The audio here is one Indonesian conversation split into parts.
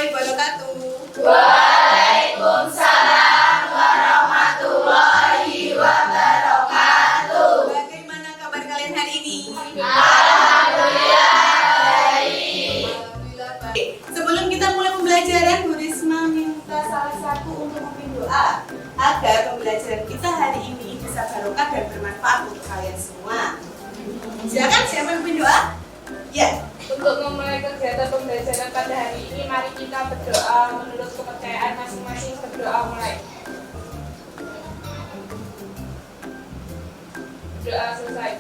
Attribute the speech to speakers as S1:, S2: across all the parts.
S1: warahmatullahi wabarakatuh.
S2: Waalaikumsalam warahmatullahi wabarakatuh.
S1: Bagaimana kabar kalian hari ini?
S2: Alhamdulillah baik.
S1: Alhamdulillah baik. Sebelum kita mulai pembelajaran, Bu Risma minta salah satu untuk memimpin doa agar pembelajaran kita hari ini bisa barokah dan bermanfaat untuk kalian semua. Silakan, siapa yang memimpin doa? Ya.
S3: Untuk memulai kegiatan pembelajaran pada hari ini, mari kita berdoa menurut kepercayaan masing-masing. Berdoa mulai. Doa selesai.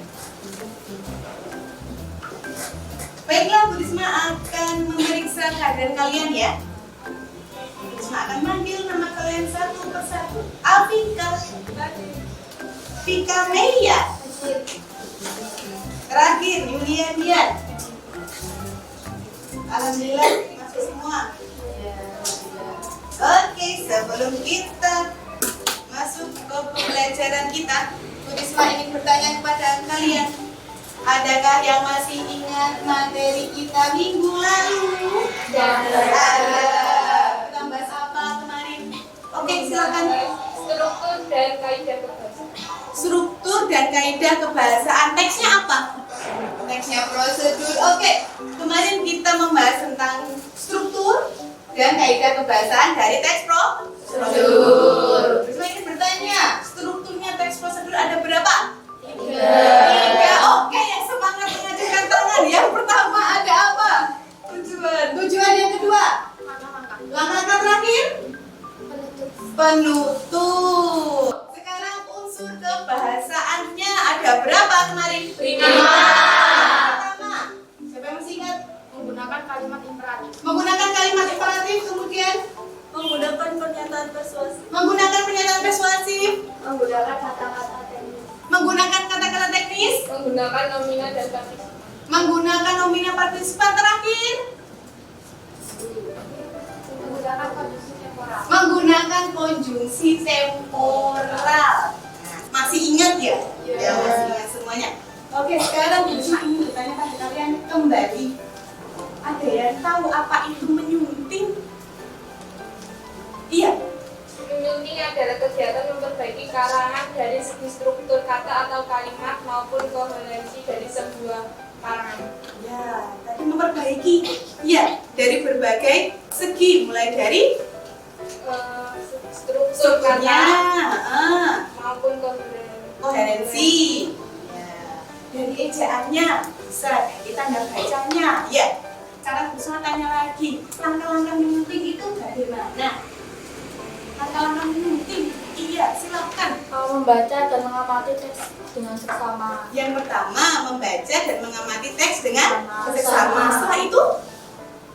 S1: Baiklah, Bu Risma akan memeriksa keadaan kalian ya. Bu Risma akan manggil nama kalian satu persatu. Alvika, Vika Melia, terakhir Yulianian. Alhamdulillah masuk semua. Oke, sebelum kita masuk ke pembelajaran kita, Bu Risma ingin bertanya kepada kalian, adakah yang masih ingat materi kita minggu lalu? Ada. Kita bahas apa kemarin? Oke, silakan.
S3: Struktur dan kaidah kebahasaan.
S1: Struktur dan kaidah kebahasaan. Teksnya apa? Teksnya prosedur. Oke, kemarin kita membahas tentang struktur dan kaidah kebahasaan dari teks prosedur. Terus ingin bertanya, strukturnya teks prosedur ada berapa? Tiga. Oke, yang semangat mengacungkan tangan. Yang pertama ada apa? Tujuan. Tujuan yang kedua? Langkah terakhir? Penutup. Sekarang unsur kebahasaannya ada berapa kemarin? 5. Pertama, siapa yang masih ingat?
S3: Menggunakan kalimat imperatif.
S1: Menggunakan kalimat imperatif, kemudian
S3: Menggunakan pernyataan persuasif.
S1: menggunakan pernyataan persuasif,
S3: Menggunakan kata-kata teknis.
S1: menggunakan kata-kata teknis,
S3: Menggunakan nomina dan partisipan.
S1: menggunakan nomina partisipan, terakhir
S3: Menggunakan kondisi temporal.
S1: menggunakan konjungsi temporal. Masih ingat ya? Ya, masih ingat semuanya. Oke, sekarang Bu Risma ingin bertanya pada kalian kembali. Ada yang tahu apa itu menyunting? Iya.
S3: Menyunting adalah kegiatan memperbaiki karangan dari segi struktur kata atau kalimat maupun koherensi dari sebuah karangan.
S1: Ya, tadi memperbaiki. Ya, dari berbagai segi, mulai dari
S3: Struktur
S1: strukturnya,
S3: kata maupun
S1: koherensi. Ya, dari ejaannya, bisa dari tanda bacanya. Ya, sekarang Bu Risma tanya lagi, langkah-langkah menyunting itu bagaimana? Langkah-langkah menyunting, iya, silakan.
S2: Membaca dan mengamati teks dengan seksama.
S1: Yang pertama, membaca dan mengamati teks dengan
S2: Sama.
S1: seksama. Setelah itu,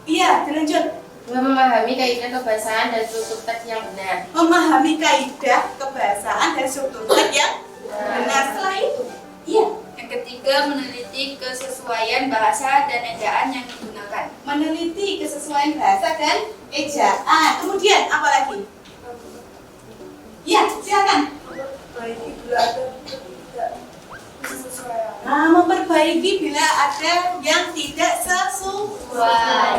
S1: iya, dilanjut.
S4: Memahami kaidah kebahasaan dan struktur teks yang benar.
S1: Memahami kaidah kebahasaan dan struktur teks yang benar. Setelah itu, iya,
S4: Yang ketiga, meneliti kesesuaian bahasa dan ejaan yang digunakan.
S1: meneliti kesesuaian bahasa dan ejaan. Kemudian apa lagi? Iya, silakan. Nah, memperbaiki bila ada yang tidak sesuai.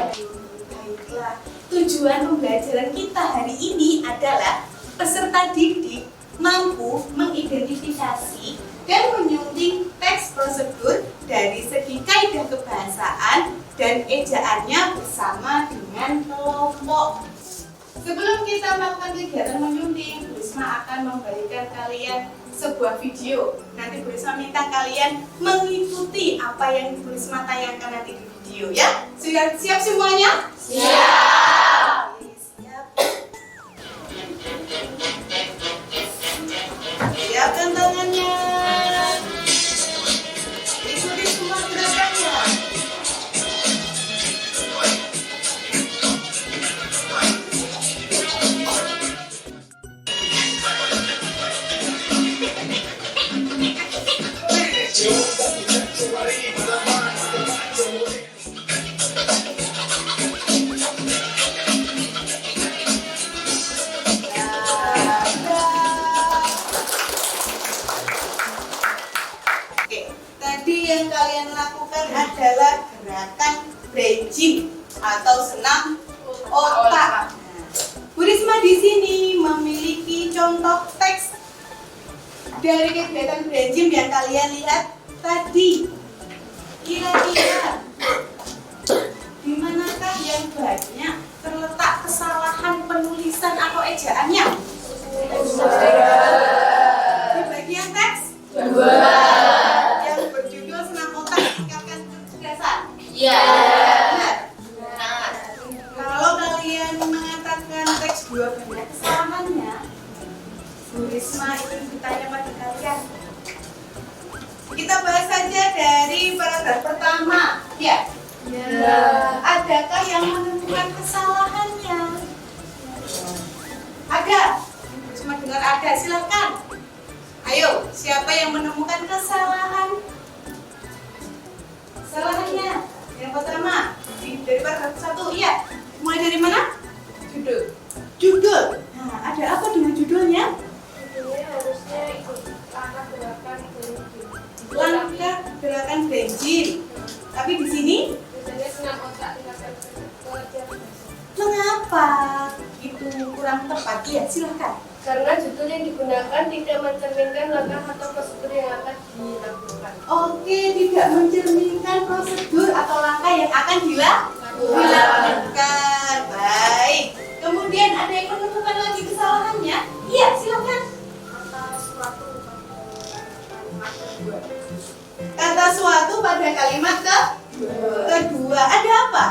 S1: Baiklah, tujuan pembelajaran kita hari ini adalah peserta didik mampu mengidentifikasi dan menyunting teks prosedur dari segi kaidah kebahasaan dan ejaannya bersama dengan kelompok. Sebelum kita melakukan kegiatan menyunting, Bu Risma akan memberikan kalian sebuah video. Nanti Bu Risma minta kalian mengikuti apa yang Bu Risma tayangkan nanti di video ya. Sudah siap semuanya?
S4: Siap.
S1: Siap. Siapkan tangannya. Ikuti semua gerakannya. Yang kalian lakukan adalah gerakan bridging atau senam otak. Bu Risma di sini memiliki contoh teks dari kegiatan brain gym yang kalian lihat tadi. Kira-kira di manakah yang banyak terletak kesalahan penulisan atau ejaannya? Di bagian teks? Yang berjudul Senam Otak Meningkatkan Kecerdasan.
S4: Iya.
S1: Benar? Kalau kalian mengatakan teks 2 banyak kesalahannya, Bu Risma itu bertanya pada kalian. Kita bahas saja dari paragraf pertama. Ya. Adakah yang menemukan kesalahannya? Ada. Cuma dengar ada, silakan. Ayo, siapa yang menemukan kesalahan? Kesalahannya yang pertama dari paragraf 1, iya. Mulai dari mana? Judul. Nah, ada apa dengan judulnya?
S3: Judulnya harusnya ikut langkah gerakan brain gym.
S1: Langkah gerakan brain gym. Tapi di sini
S3: Misalnya senam otak tingkatkan kecerdasan.
S1: mengapa itu kurang tepat? Iya, silakan.
S3: Karena judul yang digunakan tidak mencerminkan langkah atau prosedur yang akan dilakukan.
S1: Oke, tidak mencerminkan prosedur atau langkah yang akan dilakukan. Baik. Kemudian ada yang menemukan lagi kesalahannya? Iya, silakan. Kata suatu pada kalimat kedua. Ada apa?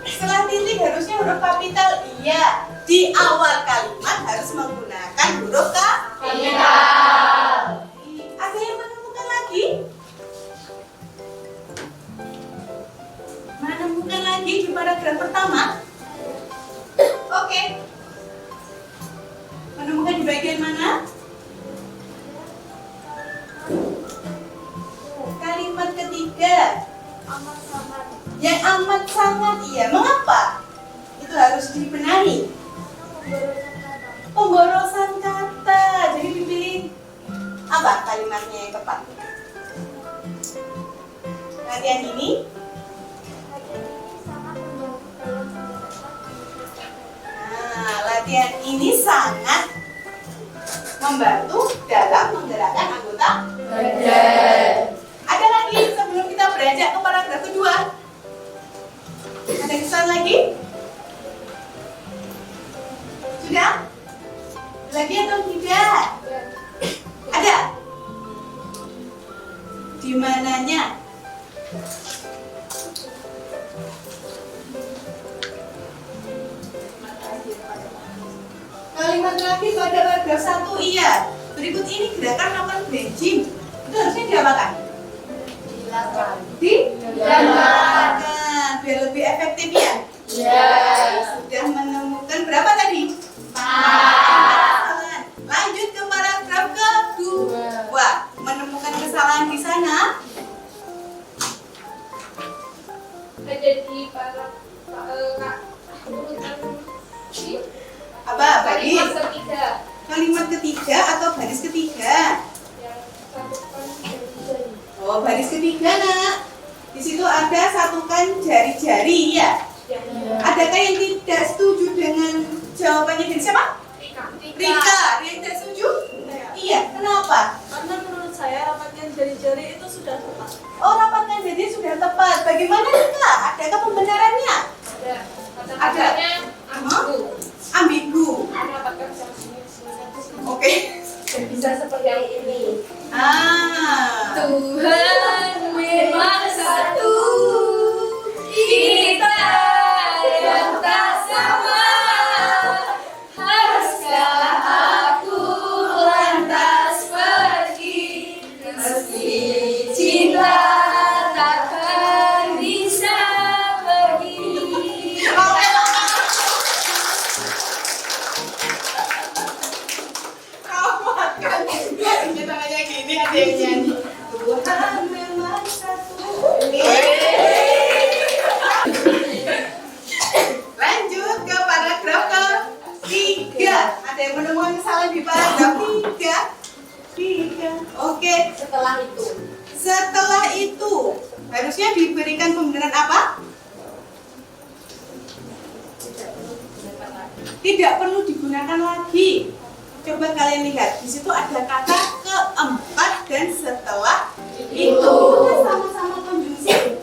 S1: Setelah titik harusnya huruf kapital. Iya. Di awal kalimat harus menggunakan huruf kapital. Ada yang menemukan lagi? Menemukan lagi di paragraf pertama? Oke. Menemukan di bagian mana? Kalimat ketiga. Yang amat sangat, iya. Mengapa? Itu harus dibenahi. Pemborosan kata. Jadi dipilih apa kalimatnya yang tepat? Latihan ini latihan ini sangat membantu dalam menggerakkan anggota badan. Ada lagi sebelum kita beranjak ke paragraf kedua? Ada kesan lagi? Sudah? Lagi atau tidak? Ada? Di mananya? Kalimat terakhir pada paragraf 1, iya. Berikut ini gerakan melakukan brain gym. Itu harusnya diapakan? Dilakukan biar lebih efektif ya? Iya. Sudah menemukan berapa tadi? 4. Lanjut ke paragraf kedua. Menemukan kesalahan di sana?
S3: Ada di urutan
S1: Apa? Baris?
S3: kalimat ketiga
S1: Kalimat ketiga atau baris ketiga?
S3: yang satukan jari-jari.
S1: Oh, baris ketiga, Nak. Di situ ada satukan jari-jari, ya. Adakah yang tidak setuju dengan jawabannya dari siapa? Rika. Yang tidak setuju? Iya. Kenapa?
S2: Karena menurut saya rapatkan jari-jari itu sudah tepat.
S1: Oh, rapatkan jari sudah tepat. Bagaimana, Rika? Adakah pembenarannya?
S3: Ada kata-katanya ambigu.
S1: Ambigu.
S3: Mendapatkan sini.
S1: Oke.
S3: Dan bisa seperti yang ini.
S4: Tuhan memang satu, kita yang tak sama. Haruskah aku lantas pergi, meski cinta takkan bisa pergi.
S1: Rapatkan. Kita kayak gini ada yang nyanyi. Tuhan memang satu. Lanjut ke paragraf ketiga. Ada yang menemukan kesalahan di paragraf 3? Oke.
S3: Setelah itu
S1: Harusnya diberikan pembenaran apa? tidak perlu digunakan lagi. Coba kalian lihat, di situ ada kata keempat dan setelah itu. Kita sama-sama konjungsi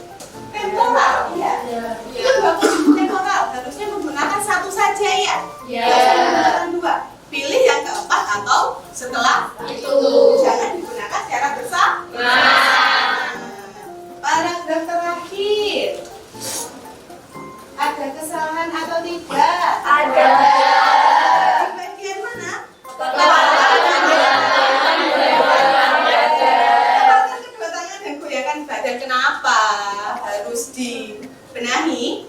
S1: temporal, ya. Itu dua konjungsi temporal, harusnya menggunakan satu saja ya. Menggunakan dua. Pilih yang keempat atau setelah itu. Jangan digunakan secara bersama. Paragraf terakhir. Ada kesalahan atau tidak?
S2: Ada.
S1: Di bagian mana? Letakkan kedua tangan dan goyahkan badan. Kenapa harus dibenahi?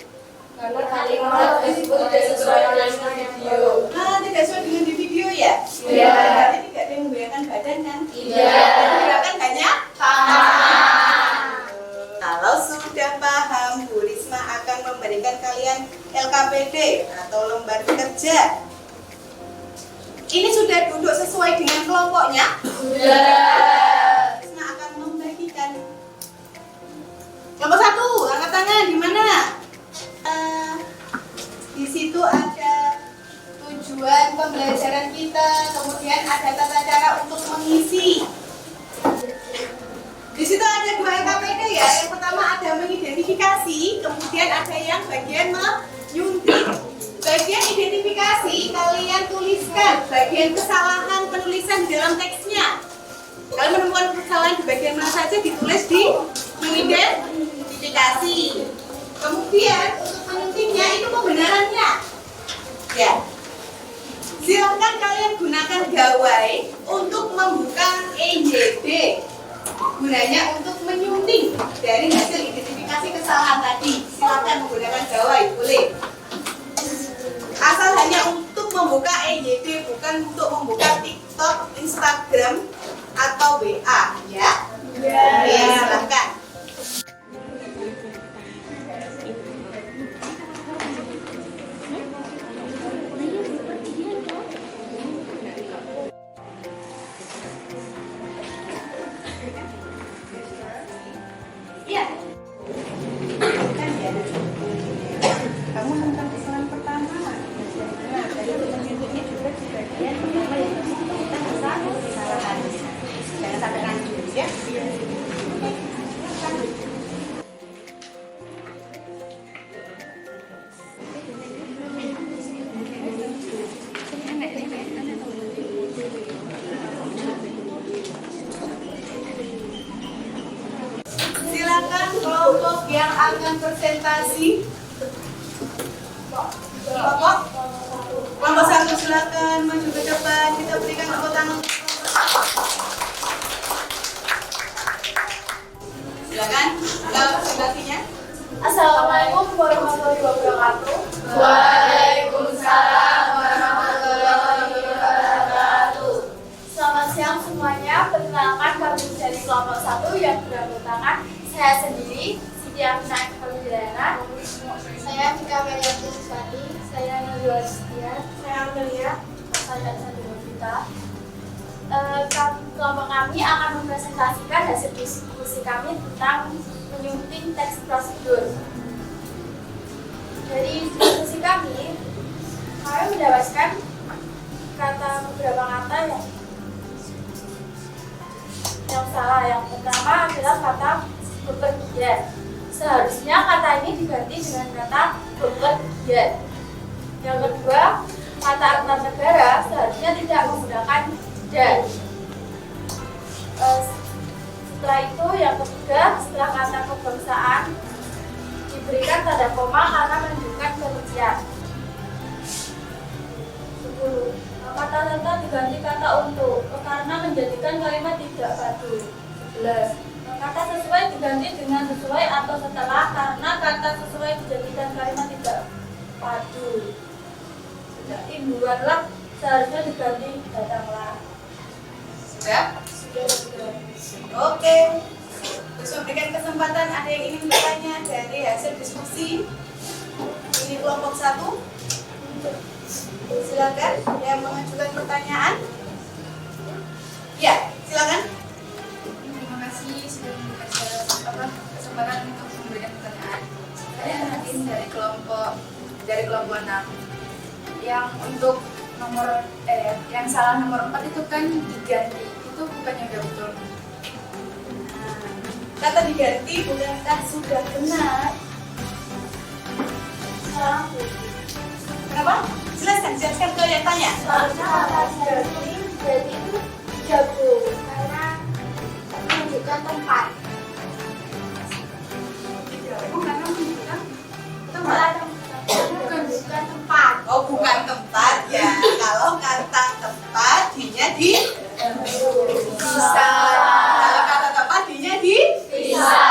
S3: Karena kalimat tersebut tidak sesuai dengan video.
S1: Tidak sesuai dengan di video ya?
S3: Iya.
S1: Berarti tidak ada yang menggoyahkan badan kan?
S3: Iya.
S1: Gerakan hanya tangan. Kalau sudah paham, Bu Risma akan memberikan kalian LKPD atau lembar kerja. Ini sudah duduk sesuai dengan kelompoknya?
S3: Sudah.
S1: Risma akan membagikan. Kelompok 1, angkat tangan di mana? Di situ ada tujuan pembelajaran kita, kemudian ada tata cara untuk mengisi. Di situ ada 2 LKPD ya. Yang pertama ada mengidentifikasi, kemudian ada yang bagian menyuntik. Bagian identifikasi kalian tuliskan bagian kesalahan penulisan di dalam teksnya. Kalian menemukan kesalahan di bagian mana saja, ditulis di mengidentifikasi. Kemudian untuk menyuntiknya itu pembenarannya. Ya. Silakan kalian gunakan gawai untuk membuka EYD. Gunanya untuk menyunting dari hasil identifikasi kesalahan tadi. Silakan menggunakan gawai, boleh. Asal hanya untuk membuka EYD, bukan untuk membuka TikTok, Instagram, atau WA, ya? Oke, silakan. Iya. Kamu tentang kesalahan pertama. Nah, dari menyebutnya juga di bagian pertama yang kita bisa kesalahan. Jangan sampai lanjut ya. Silakan kelompok yang akan presentasi. Kelompok 1 silakan maju ke depan. Kita berikan tepuk tangan. Silakan ke presentasinya.
S2: Assalamualaikum warahmatullahi wabarakatuh.
S3: Waalaikumsalam warahmatullahi wabarakatuh.
S2: Selamat siang semuanya. Perkenalkan kami dari kelompok 1 yang beranggotakan saya sendiri, Siti Aminah Hidayana. Saya Tika Meriati Sani. Saya Najwa Setia. Saya Amelia. Saya Sandra Vita. Kelompok kami akan mempresentasikan hasil diskusi kami tentang menyunting teks prosedur. Dari diskusi kami mendapatkan beberapa kata yang salah. Yang pertama adalah kata bepergian. Seharusnya kata ini diganti dengan kata bepergian. Yang kedua, kata antar negara seharusnya tidak menggunakan dan. Setelah itu yang ketiga, setelah kata kebangsaan diberikan tanda koma karena menunjukkan perincian. 10. Kata tata diganti kata untuk karena menjadikan kalimat tidak padu. 11. Kata sesuai diganti dengan sesuai atau setelah karena kata sesuai dijadikan kalimat tidak padu. Imbuanlah seharusnya diganti datanglah.
S1: Sudah?
S2: Sudah.
S1: Oke. Terus memberikan kesempatan ada yang ingin bertanya dari hasil diskusi. Ini kelompok 1. Silakan yang mengajukan pertanyaan. Ya, silakan.
S4: Terima kasih sudah memberikan kesempatan untuk memberikan pertanyaan. Saya Nadine dari kelompok 6. yang untuk nomor yang salah nomor 4 itu kan diganti. Itu bukannya udah betul.
S1: Kata diganti bukankah sudah benar?
S2: Salah.
S1: Kenapa? Jelaskan ke yang tanya.
S2: Soalnya kata diganti berarti itu jago karena menunjukkan tempat.
S1: Bukan menunjukkan
S2: Tempat. Menunjukkan tempat.
S1: Oh, bukan tempat ya. Kalau kata tempat dinya di bisa. Kalau kata tempat dinya di bisa.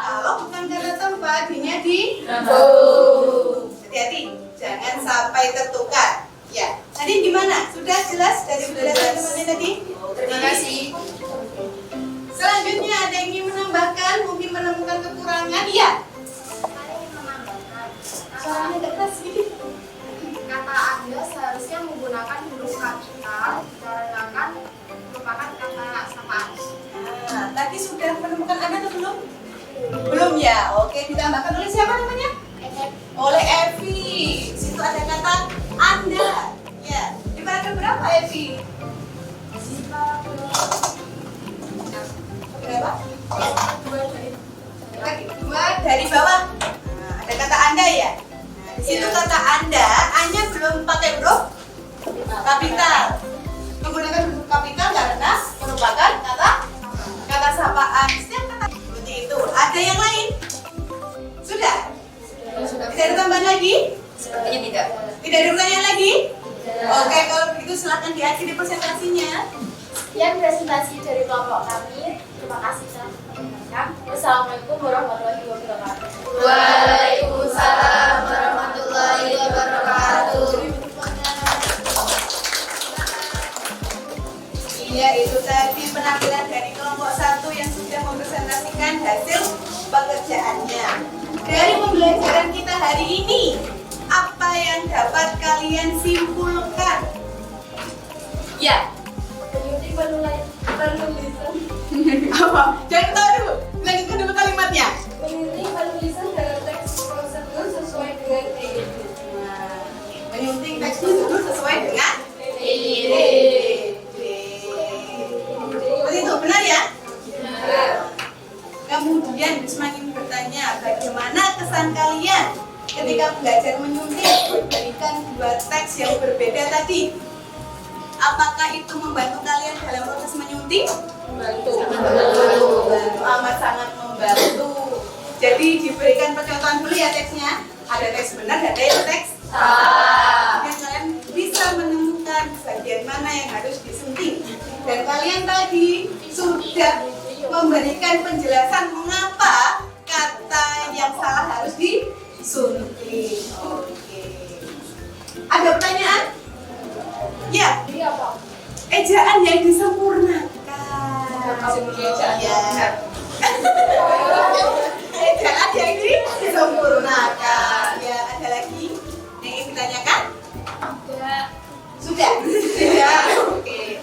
S1: Kalau bukan kata tempat dinya di hati-hati, jangan sampai tertukar. Ya, tadi gimana? Sudah jelas dari penjelasan teman-teman tadi?
S4: Terima kasih.
S1: Selanjutnya ada yang ingin menambahkan, mungkin menemukan kekurangan? Iya. Soalnya agak keras sedikit.
S2: Kata Anda seharusnya menggunakan huruf kapital dikarenakan merupakan kata sapaan.
S1: Nah, tadi sudah menemukan Anda atau belum? Belum ya? Oke, ditambahkan oleh siapa namanya? Oleh Evi. Situ ada kata Anda. Ya, dibagi berapa Evi? Berapa? Dua dari bawah. Nah, ada kata Anda ya? Nah, di situ kata Anda, A-nya belum pakai huruf kapital. Menggunakan huruf kapital karena merupakan kata sapaan. Setiap kata seperti itu. Ada yang lain? Sudah? Tidak ada tambahan lagi?
S4: Sepertinya tidak.
S1: Tidak ada pertanyaan lagi? Oke, kalau begitu silakan diakhiri presentasinya.
S2: Sekian presentasi dari kelompok kami. Terima kasih telah mendengarkan. Wassalamualaikum warahmatullahi wabarakatuh.
S4: Waalaikumsalam warahmatullahi wabarakatuh.
S1: Iya, itu tadi penampilan dari kelompok 1 yang sudah mempresentasikan hasil pekerjaannya. Dari pembelajaran kita hari ini, apa yang dapat kalian simpulkan? Ya,
S2: Penulisan.
S1: apa? Jangan ketawa dulu. Lanjutkan dulu kalimatnya.
S2: Menyunting penulisan dalam teks prosedur sesuai dengan EID.
S1: Menyunting teks prosedur sesuai dengan EID. Seperti itu, benar ya?
S2: Benar.
S1: Kemudian semakin bertanya, bagaimana kesan kalian ketika belajar menyunting dibandingkan dua teks yang berbeda tadi? Apakah itu membantu kalian dalam proses menyunting? Membantu, amat sangat membantu. Jadi diberikan percontohan dulu ya teksnya. Ada teks benar, ada yang teks salah. Dan kalian bisa menemukan bagian mana yang harus disunting. Dan kalian tadi sudah memberikan penjelasan mengapa kata yang salah harus disunting. Oke. Ada pertanyaan? Ya.
S2: Jadi apa?
S1: Ejaan yang disempurnakan. Ya. Ejaan yang disempurnakan. Ya, ada lagi yang ingin ditanyakan? Sudah. Sudah. Oke.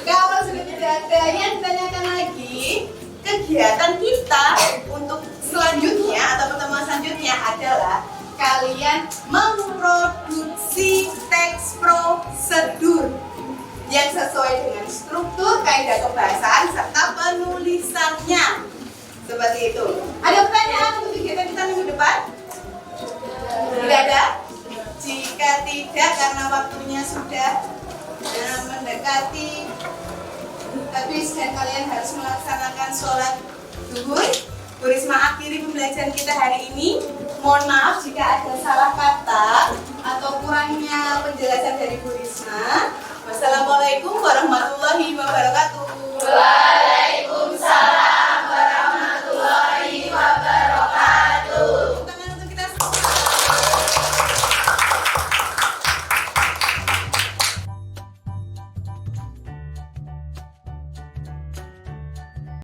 S1: Kalau sudah tidak ada yang ditanyakan lagi, kegiatan kita untuk selanjutnya atau pertemuan selanjutnya adalah kalian memproduksi teks prosedur yang sesuai dengan struktur, kaidah kebahasaan, serta penulisannya. Seperti itu. Ada pertanyaan untuk kegiatan kita minggu depan? Tidak ada? Jika tidak, karena waktunya sudah mendekati habis dan kalian harus melaksanakan sholat zuhur, Bu Risma akhiri pembelajaran kita hari ini. Mohon maaf jika ada salah kata atau kurangnya penjelasan dari Bu Risma. Wassalamualaikum warahmatullahi wabarakatuh.
S4: Waalaikumsalam.